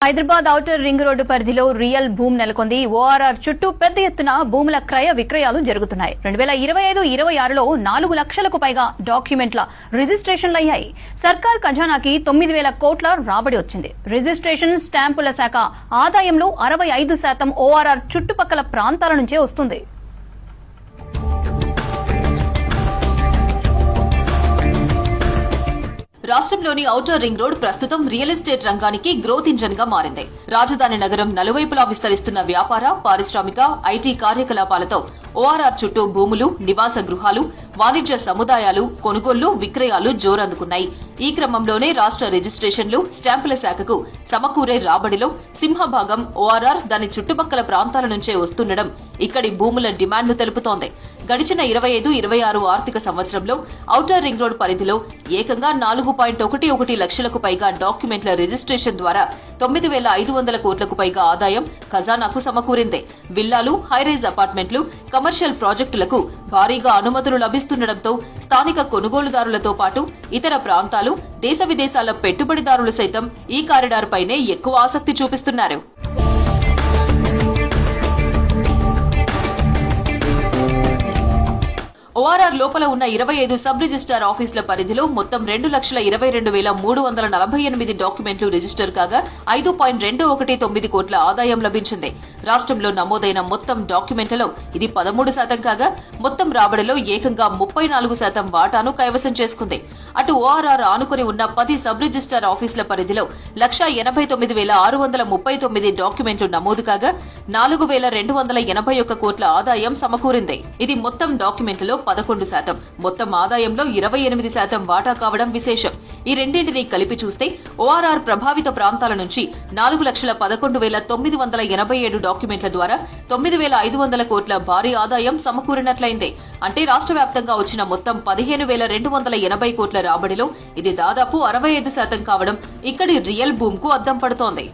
Hyderabad outer ring road పరిధిలో real భూమి నెలకొంది. ఓఆర్ఆర్ చుట్టూ పెద్ద ఎత్తున భూముల క్రయ విక్రయాలు జరుగుతున్నాయి. 2025-26లో 4 లక్షలకు పైగా డాక్యుమెంట్ల రిజిస్ట్రేషన్లు అయ్యాయి. సర్కార్ ఖజానాకి 9,000 కోట్ల రాబడి వచ్చింది. రిజిస్ట్రేషన్ స్టాంపుల శాఖ ఆదాయంలో 65% ఓఆర్ఆర్ చుట్టుపక్కల ప్రాంతాల నుంచే వస్తుంది. రాష్ట్రంలోని ఔటర్ రింగ్ రోడ్ ప్రస్తుతం రియల్ ఎస్టేట్ రంగానికి గ్రోత్ ఇంజన్ గా మారింది. రాజధాని నగరం నలువైపులా విస్తరిస్తున్న వ్యాపార, పారిశ్రామిక, ఐటీ కార్యకలాపాలతో ఓఆర్ఆర్ చుట్టూ భూములు, నివాస గృహాలు, వాణిజ్య సముదాయాలు, కొనుగోళ్లు, విక్రయాలు జోరందుకున్నాయి. ఈ క్రమంలోనే రాష్ట్ర రిజిస్ట్రేషన్లు, స్టాంపుల శాఖకు సమకూరే రాబడిలో సింహభాగం ఓఆర్ఆర్ దాని చుట్టుపక్కల ప్రాంతాల నుంచే వస్తుండడం ఇక్కడి భూముల డిమాండ్ను తెలుపుతోంది. గడిచిన 25-26 ఆర్థిక సంవత్సరంలో ఔటర్ రింగ్ రోడ్ పరిధిలో ఏకంగా 4.11 లక్షలకు పైగా డాక్యుమెంట్ల రిజిస్ట్రేషన్ ద్వారా 9,500 కోట్లకు పైగా ఆదాయం ఖజానాకు సమకూరింది. విల్లాలు, హైరైజ్ అపార్ట్మెంట్లు, కమర్షియల్ ప్రాజెక్టులకు భారీగా అనుమతులు లభిస్తుండటంతో స్థానిక కొనుగోలుదారులతో పాటు ఇతర ప్రాంతాలు, దేశ విదేశాల పెట్టుబడిదారులు సైతం ఈ కారిడార్ పైనే ఎక్కువ ఆసక్తి చూపిస్తున్నారు. ఓఆర్ఆర్ లోపల ఉన్న 25 సబ్ రిజిస్టార్ ఆఫీసుల పరిధిలో మొత్తం 2,22,348 డాక్యుమెంట్లు రిజిస్టర్ కాగా 5.219 కోట్ల ఆదాయం లభించింది. రాష్ట్రంలో నమోదైన మొత్తం డాక్యుమెంట్లలో ఇది 13% కాగా మొత్తం రాబడిలో ఏకంగా 34% వాటాను కైవసం చేసుకుంది. అటు ఓఆర్ఆర్ ఆనుకుని ఉన్న 10 సబ్ రిజిస్టార్ ఆఫీసుల పరిధిలో 1,89,639 డాక్యుమెంట్లు నమోదు కాగా 4,281 కోట్ల ఆదాయం సమకూరింది. ఇది మొత్తం డాక్యుమెంట్లలో 11%, మొత్తం ఆదాయంలో 28% వాటా కావడం విశేషం. ఈ రెండింటినీ కలిపి చూస్తే ఓఆర్ఆర్ ప్రభావిత ప్రాంతాల నుంచి 4,11,987 డాక్యుమెంట్ల ద్వారా 9,500 కోట్ల భారీ ఆదాయం సమకూరినట్లయింది. అంటే రాష్ట్ర వ్యాప్తంగా వచ్చిన మొత్తం 15,280 కోట్ల రాబడిలో ఇది దాదాపు 65% కావడం ఇక్కడి రియల్ భూమ్ కు అద్దం పడుతోంది.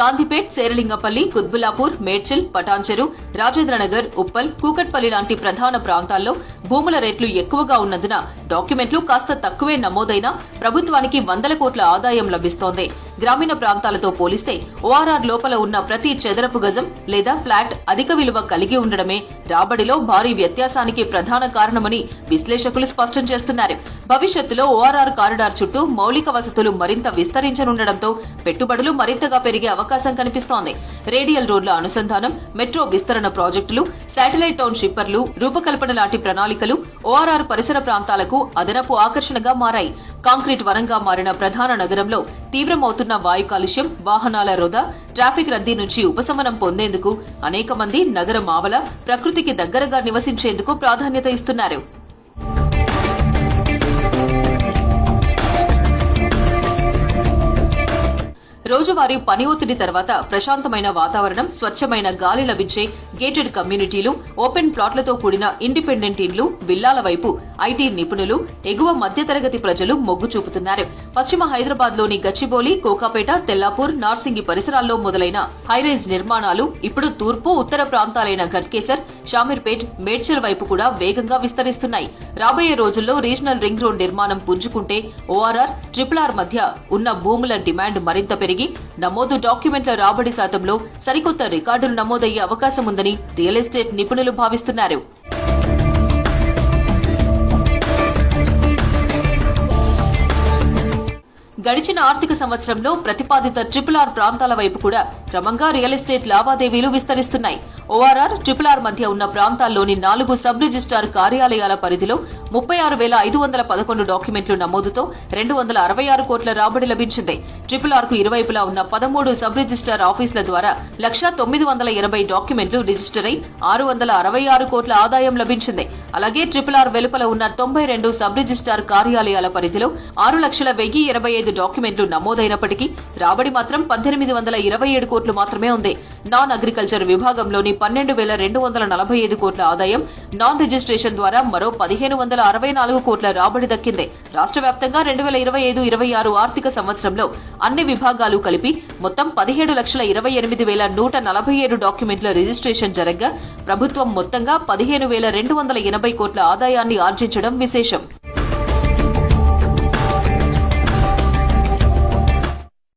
గాంధీపేట్, శేరలింగపల్లి, కుత్బుల్లాపూర్, మేడ్చల్, పటాన్చెరు, రాజేంద్రనగర్, ఉప్పల్, కూకట్పల్లి లాంటి ప్రధాన ప్రాంతాల్లో భూముల రేట్లు ఎక్కువగా ఉన్నందున డాక్యుమెంట్లు కాస్త తక్కువే నమోదైనా ప్రభుత్వానికి 100 కోట్ల ఆదాయం లభిస్తోంది. గ్రామీణ ప్రాంతాలతో పోలిస్తే ఓఆర్ఆర్ లోపల ఉన్న ప్రతి చదరపు గజం లేదా ఫ్లాట్ అధిక విలువ కలిగి ఉండడమే రాబడిలో భారీ వ్యత్యాసానికి ప్రధాన కారణమని విశ్లేషకులు స్పష్టం చేస్తున్నారు. భవిష్యత్తులో ఓఆర్ఆర్ కారిడార్ చుట్టూ మౌలిక వసతులు మరింత విస్తరించనుండటంతో పెట్టుబడులు మరింతగా పెరిగే అవకాశం కనిపిస్తోంది. రేడియల్ రోడ్ల అనుసంధానం, మెట్రో విస్తరణ ప్రాజెక్టులు, శాటిలైట్ టౌన్ షిప్పర్లు రూపకల్పన లాంటి ప్రణాళికలు ఓఆర్ఆర్ పరిసర ప్రాంతాలకు అదనపు ఆకర్షణగా మారాయి. కాంక్రీట్ వనంగా మారిన ప్రధాన నగరంలో తీవ్రమవుతున్న వాయు కాలుష్యం, వాహనాల వృధా, ట్రాఫిక్ రద్దీ నుంచి ఉపశమనం పొందేందుకు అనేక మంది నగరం ఆవల ప్రకృతికి దగ్గరగా నివసించేందుకు ప్రాధాన్యత ఇస్తున్నారు. రోజువారీ పని ఒత్తిడి తర్వాత ప్రశాంతమైన వాతావరణం, స్వచ్ఛమైన గాలి లభించే గేటెడ్ కమ్యూనిటీలు, ఓపెన్ ప్లాట్లతో కూడిన ఇండిపెండెంట్ ఇండ్లు, విల్లాల వైపు ఐటీ నిపుణులు, ఎగువ మధ్యతరగతి ప్రజలు మొగ్గు చూపుతున్నారు. పశ్చిమ హైదరాబాద్ లోని గచ్చిబౌలి, కోకాపేట, తెల్లాపూర్, నార్సింగి పరిసరాల్లో మొదలైన హైరైజ్ నిర్మాణాలు ఇప్పుడు తూర్పు, ఉత్తర ప్రాంతాలైన ఘట్కేసర్, షామీర్పేట్, మేడ్చల్ వైపు కూడా వేగంగా విస్తరిస్తున్నాయి. రాబోయే రోజుల్లో రీజనల్ రింగ్ రోడ్ నిర్మాణం పుంజుకుంటే ఓఆర్ఆర్, RRR మధ్య ఉన్న భూముల డిమాండ్ మరింత పెరిగి నమోదు డాక్యుమెంట్ల రాబడి శాతంలో సరికొత్త రికార్డులు నమోదయ్యే అవకాశం ఉందని రియల్ ఎస్టేట్ నిపుణులు భావిస్తున్నారు. గడిచిన ఆర్థిక సంవత్సరంలో ప్రతిపాదిత RRR ప్రాంతాల వైపు కూడా క్రమంగా రియల్ ఎస్టేట్ లావాదేవీలు విస్తరిస్తున్నాయి. ఓఆర్ఆర్, RRR మధ్య ఉన్న ప్రాంతాల్లోని 4 సబ్ రిజిస్టార్ కార్యాలయాల పరిధిలో 36,511 డాక్యుమెంట్లు నమోదుతో 266 కోట్ల రాబడి లభించింది. RRR కు ఇరువైపులా ఉన్న 13 సబ్ రిజిస్టార్ ఆఫీసుల ద్వారా 1,980 డాక్యుమెంట్లు రిజిస్టర్ అయి 666 కోట్ల ఆదాయం లభించింది. అలాగే RRR వెలుపల ఉన్న 92 సబ్ రిజిస్టార్ కార్యాలయాల పరిధిలో 6,1,025 డాక్యుమెంట్లు నమోదైనప్పటికీ రాబడి మాత్రం 1,827 కోట్లు మాత్రమే ఉంది. నాన్ అగ్రికల్చర్ విభాగంలోని 12,245 కోట్ల ఆదాయం, నాన్ రిజిస్ట్రేషన్ ద్వారా మరో 1,564 కోట్ల రాబడి దక్కింది. రాష్ట్ర వ్యాప్తంగా 2025-26 ఆర్థిక సంవత్సరంలో అన్ని విభాగాలు కలిపి మొత్తం 17,28,147 డాక్యుమెంట్ల రిజిస్ట్రేషన్ జరగ్గా ప్రభుత్వం మొత్తంగా 15,280 కోట్ల ఆదాయాన్ని ఆర్జించడం విశేషం.